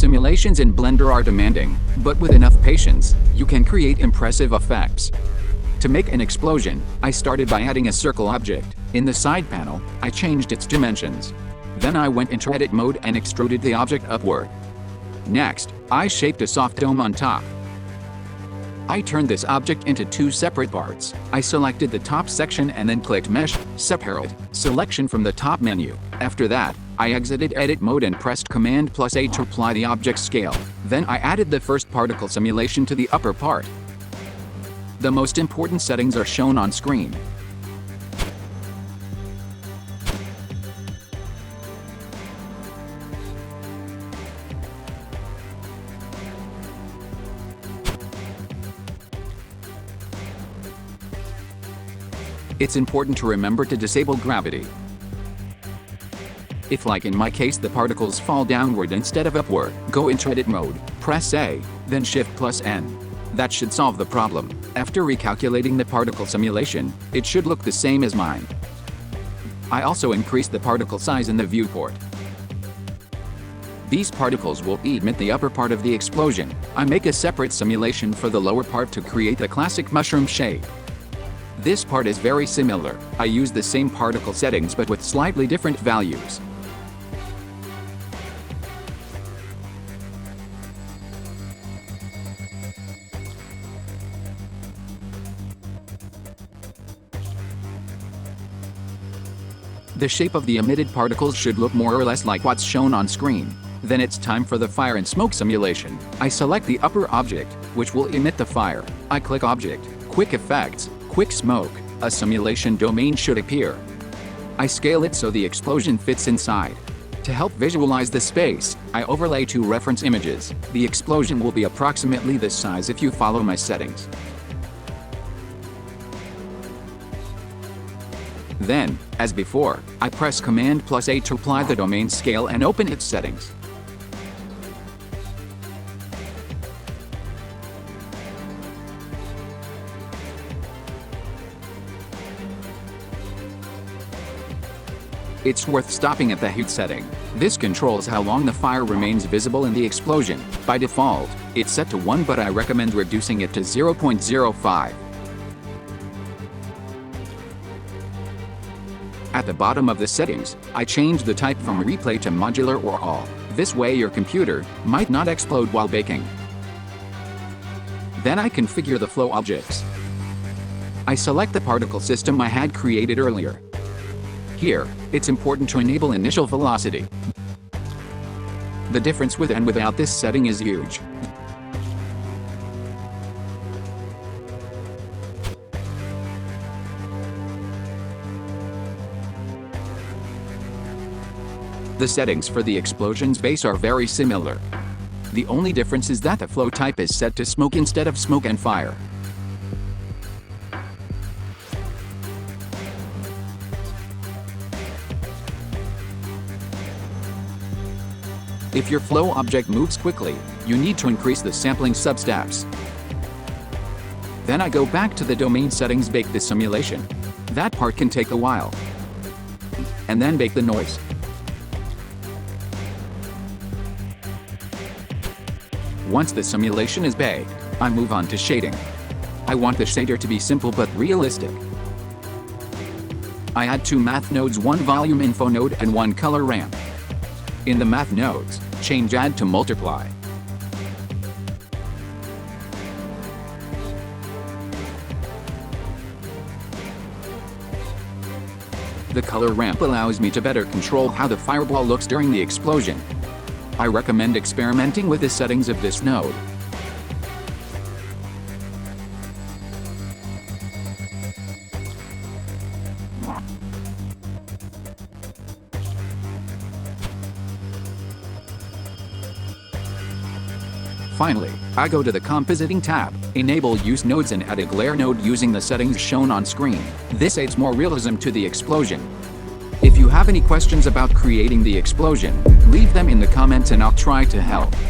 Simulations in Blender are demanding, but with enough patience, you can create impressive effects. To make an explosion, I started by adding a circle object. In the side panel, I changed its dimensions. Then I went into edit mode and extruded the object upward. Next, I shaped a soft dome on top. I turned this object into two separate parts. I selected the top section and then clicked Mesh, Separate, Selection from the top menu. After that, I exited edit mode and pressed Command+A to apply the object scale. Then I added the first particle simulation to the upper part. The most important settings are shown on screen. It's important to remember to disable gravity. If, like in my case, the particles fall downward instead of upward, go into edit mode, press A, then Shift+N. That should solve the problem. After recalculating the particle simulation, it should look the same as mine. I also increased the particle size in the viewport. These particles will emit the upper part of the explosion. I make a separate simulation for the lower part to create the classic mushroom shape. This part is very similar. I use the same particle settings but with slightly different values. The shape of the emitted particles should look more or less like what's shown on screen. Then it's time for the fire and smoke simulation. I select the upper object, which will emit the fire. I click Object, Quick Effects, Quick Smoke. A simulation domain should appear. I scale it so the explosion fits inside. To help visualize the space, I overlay two reference images. The explosion will be approximately this size if you follow my settings. Then, as before, I press Command+A to apply the domain scale and open its settings. It's worth stopping at the heat setting. This controls how long the fire remains visible in the explosion. By default, it's set to 1, but I recommend reducing it to 0.05. At the bottom of the settings, I change the type from replay to modular or all. This way your computer might not explode while baking. Then I configure the flow objects. I select the particle system I had created earlier. Here, it's important to enable initial velocity. The difference with and without this setting is huge. The settings for the explosion's base are very similar. The only difference is that the flow type is set to smoke instead of smoke and fire. If your flow object moves quickly, you need to increase the sampling substeps. Then I go back to the domain settings, bake the simulation. That part can take a while. And then bake the noise. Once the simulation is baked, I move on to shading. I want the shader to be simple but realistic. I add two math nodes, one volume info node and one color ramp. In the math nodes, change add to multiply. The color ramp allows me to better control how the fireball looks during the explosion. I recommend experimenting with the settings of this node. Finally, I go to the Compositing tab, enable Use Nodes and add a glare node using the settings shown on screen. This adds more realism to the explosion. If you have any questions about creating the explosion, leave them in the comments and I'll try to help.